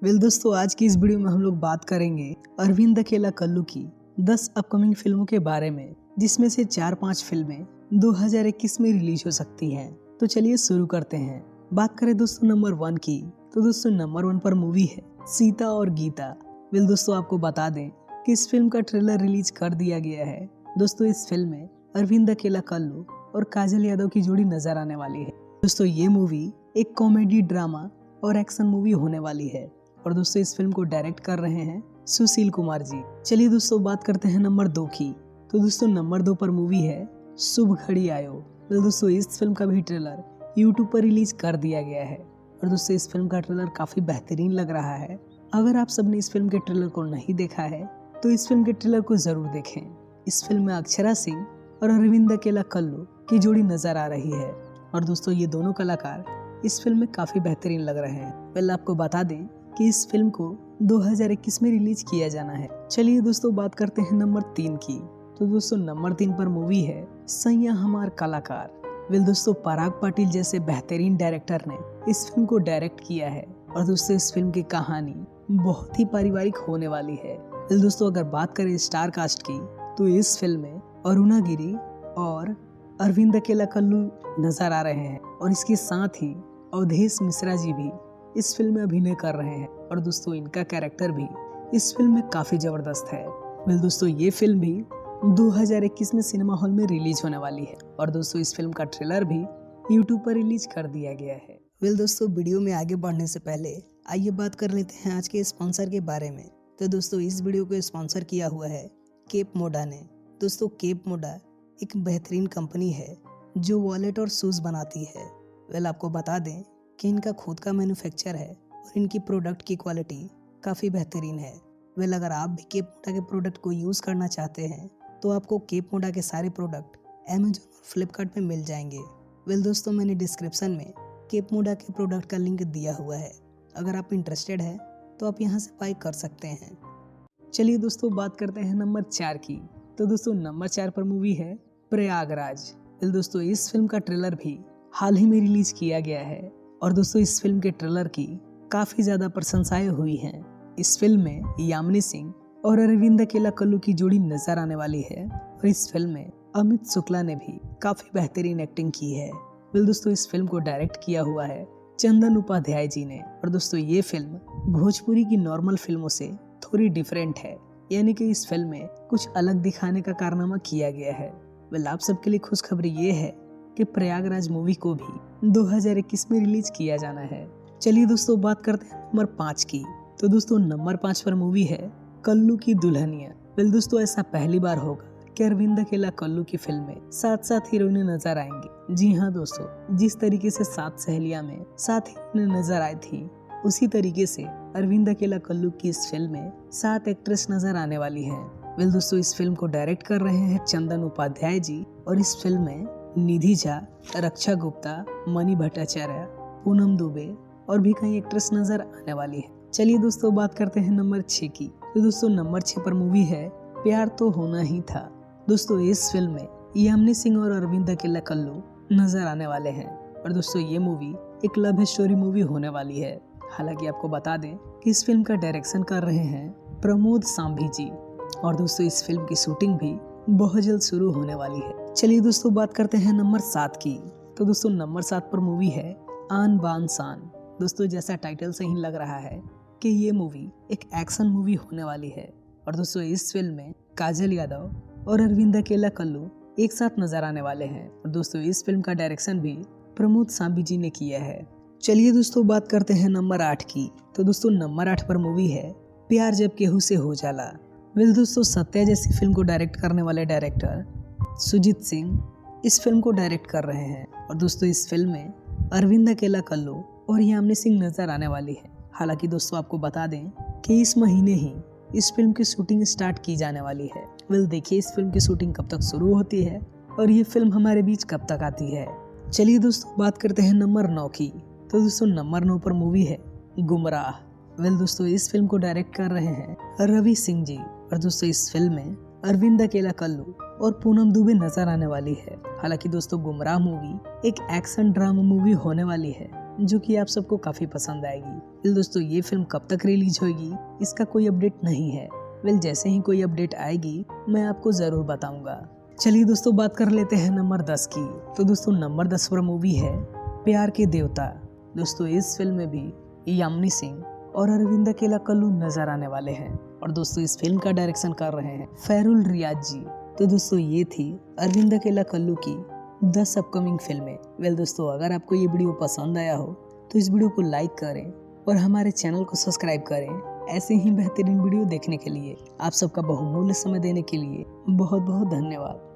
दोस्तों, आज की इस वीडियो में हम लोग बात करेंगे अरविंद अकेला कल्लू की 10 अपकमिंग फिल्मों के बारे में, जिसमें से 4-5 फिल्में 2021 में रिलीज हो सकती हैं। तो चलिए शुरू करते हैं। बात करें दोस्तों नंबर 1 की, तो दोस्तों नंबर 1 पर मूवी है सीता और गीता। दोस्तों, आपको बता दें कि इस फिल्म का ट्रेलर रिलीज कर दिया गया है। दोस्तों, इस फिल्म में अरविंद अकेला कल्लू और काजल यादव की जोड़ी नजर आने वाली है। दोस्तों, ये मूवी एक कॉमेडी, ड्रामा और एक्शन मूवी होने वाली है और दोस्तों इस फिल्म को डायरेक्ट कर रहे हैं सुशील कुमार जी। चलिए दोस्तों, बात करते हैं नंबर 2 की। तो दोस्तों नंबर 2 पर मूवी है शुभ घड़ी आयो। दोस्तों, इस फिल्म का भी ट्रेलर यूट्यूब पर रिलीज कर दिया गया है और दोस्तों इस फिल्म का ट्रेलर काफी बेहतरीन लग रहा है। अगर आप सबने इस फिल्म के ट्रेलर को नहीं देखा है तो इस फिल्म के ट्रेलर को जरूर देखें। इस फिल्म में अक्षरा सिंह और अरविंद अकेला कल्लू की जोड़ी नजर आ रही है और दोस्तों ये दोनों कलाकार इस फिल्म में काफी बेहतरीन लग रहे हैं। आपको बता दें कि इस फिल्म को 2021 में रिलीज किया जाना है। चलिए दोस्तों, बात करते हैं नंबर 3 की। तो दोस्तों नंबर 3 पर मूवी है सैया हमार कलाकार। दोस्तों, पराग पाटिल जैसे बेहतरीन डायरेक्टर ने इस फिल्म को डायरेक्ट किया है और दोस्तों इस फिल्म की कहानी बहुत ही पारिवारिक होने वाली है। दोस्तों, अगर बात करें स्टार कास्ट की, तो इस फिल्म में अरुणा गिरी और अरविंद अकेला कल्लू नजर आ रहे हैं और इसके साथ ही अवधेश मिश्रा जी भी इस फिल्म में अभिनय कर रहे हैं और दोस्तों इनका कैरेक्टर भी इस फिल्म में काफी जबरदस्त है। दोस्तों, ये फिल्म भी 2021 में सिनेमा हॉल में रिलीज होने वाली है और दोस्तों इस फिल्म का ट्रेलर भी यूट्यूब पर रिलीज कर दिया गया है। दोस्तों, वीडियो में आगे बढ़ने से पहले आइए बात कर लेते हैं आज के स्पॉन्सर के बारे में। तो दोस्तों, इस वीडियो को स्पॉन्सर किया हुआ है केप मोडा ने। दोस्तों, केप मोडा एक बेहतरीन कंपनी है जो वॉलेट और शूज बनाती है। आपको बता दें कि इनका खुद का मैन्युफैक्चर है और इनकी प्रोडक्ट की क्वालिटी काफ़ी बेहतरीन है। अगर आप भी केप मोडा के प्रोडक्ट को यूज़ करना चाहते हैं तो आपको केप मोडा के सारे प्रोडक्ट अमेजोन और फ्लिपकार्ट पे मिल जाएंगे। दोस्तों, मैंने डिस्क्रिप्शन में केप मोडा के प्रोडक्ट का लिंक दिया हुआ है। अगर आप इंटरेस्टेड है तो आप यहाँ से बाय कर सकते हैं। चलिए दोस्तों, बात करते हैं नंबर 4 की। तो दोस्तों नंबर 4 पर मूवी है प्रयागराज। दोस्तों, इस फिल्म का ट्रेलर भी हाल ही में रिलीज किया गया है और दोस्तों इस फिल्म के ट्रेलर की काफी ज्यादा प्रशंसाएं हुई हैं। इस फिल्म में यामिनी सिंह और अरविंद अकेला कल्लू की जोड़ी नजर आने वाली है और इस फिल्म में अमित शुक्ला ने भी काफी बेहतरीन एक्टिंग की है। दोस्तों, इस फिल्म को डायरेक्ट किया हुआ है चंदन उपाध्याय जी ने और दोस्तों ये फिल्म भोजपुरी की नॉर्मल फिल्मों से थोड़ी डिफरेंट है, यानी कि इस फिल्म में कुछ अलग दिखाने का कारनामा किया गया है। आप सबके लिए खुशखबरी ये है कि प्रयागराज मूवी को भी 2021 में रिलीज किया जाना है। चलिए दोस्तों, बात करते हैं नंबर 5 की। तो दोस्तों नंबर 5 पर मूवी है कल्लू की दुल्हनिया। दोस्तों, ऐसा पहली बार होगा कि अरविंद अकेला कल्लू की फिल्म में साथ हीरोइनें नजर आएंगी। जी हाँ दोस्तों, जिस तरीके से 7 सहेलियां में 7 हीरोइनें नजर आई थी, उसी तरीके से अरविंद अकेला कल्लू की इस फिल्म में 7 एक्ट्रेस नजर आने वाली है। दोस्तों, इस फिल्म को डायरेक्ट कर रहे हैं चंदन उपाध्याय जी और इस फिल्म में निधि झा, रक्षा गुप्ता, मणि भट्टाचार्य, पूनम दुबे और भी कई एक्ट्रेस नजर आने वाली है। चलिए दोस्तों, बात करते हैं नंबर 6 की। तो दोस्तों नंबर 6 पर मूवी है प्यार तो होना ही था। दोस्तों, इस फिल्म में यामिनी सिंह और अरविंद अकेला कल्लू नजर आने वाले हैं और दोस्तों ये मूवी एक लव स्टोरी मूवी होने वाली है। हालांकि आपको बता दें कि इस फिल्म का डायरेक्शन कर रहे हैं प्रमोद सांभी जी और दोस्तों इस फिल्म की शूटिंग भी बहुत जल्द शुरू होने वाली है। चलिए दोस्तों, बात करते हैं नंबर 7 की। तो दोस्तों नंबर 7 पर मूवी है आन बान शान। दोस्तों, जैसा टाइटल से ही लग रहा है कि ये मूवी एक एक्शन मूवी होने वाली है और दोस्तों इस फिल्म में काजल यादव और अरविंद अकेला कल्लू एक साथ नजर आने वाले हैं और दोस्तों इस फिल्म का डायरेक्शन भी प्रमोद सांभी जी ने किया है। चलिए दोस्तों, बात करते हैं नंबर 8 की। तो दोस्तों नंबर 8 पर मूवी है प्यार जब केहू से हो जाला। दोस्तों, सत्या जैसी फिल्म को डायरेक्ट करने वाले डायरेक्टर सुजीत सिंह इस फिल्म को डायरेक्ट कर रहे हैं और दोस्तों इस फिल्म में अरविंद अकेला कल्लू और यामिनी सिंह नजर आने वाली है। हालांकि दोस्तों आपको बता दें कि इस महीने ही इस फिल्म की शूटिंग स्टार्ट की जाने वाली है। देखिए इस फिल्म की शूटिंग कब तक शुरू होती है और ये फिल्म हमारे बीच कब तक आती है। चलिए दोस्तों, बात करते हैं नंबर 9 की। तो दोस्तों नंबर 9 पर मूवी है गुमराह। दोस्तों, इस फिल्म को डायरेक्ट कर रहे हैं रवि सिंह जी और दोस्तों इस फिल्म में अरविंद अकेला कल्लू और पूनम दुबे नजर आने वाली है। हालांकि दोस्तों गुमराह मूवी एक एक्शन ड्रामा मूवी होने वाली है जो कि आप सबको काफी पसंद आएगी। वेल दोस्तों, ये फिल्म कब तक रिलीज होगी इसका कोई अपडेट नहीं है। वेल जैसे ही कोई अपडेट आएगी मैं आपको जरूर बताऊंगा। चलिए दोस्तों, बात कर लेते हैं नंबर 10 की। तो दोस्तों नंबर 10 पर मूवी है प्यार के देवता। दोस्तों इस फिल्म में भी यामिनी सिंह और अरविंद अकेला कल्लू नजर आने वाले हैं और दोस्तों इस फिल्म का डायरेक्शन कर रहे हैं फैरुल रियाज जी। तो दोस्तों ये थी अरविंद अकेला कल्लू की 10 अपकमिंग फिल्में। वेल दोस्तों, अगर आपको ये वीडियो पसंद आया हो तो इस वीडियो को लाइक करें और हमारे चैनल को सब्सक्राइब करें। ऐसे ही बेहतरीन वीडियो देखने के लिए आप सबका बहुमूल्य समय देने के लिए बहुत बहुत धन्यवाद।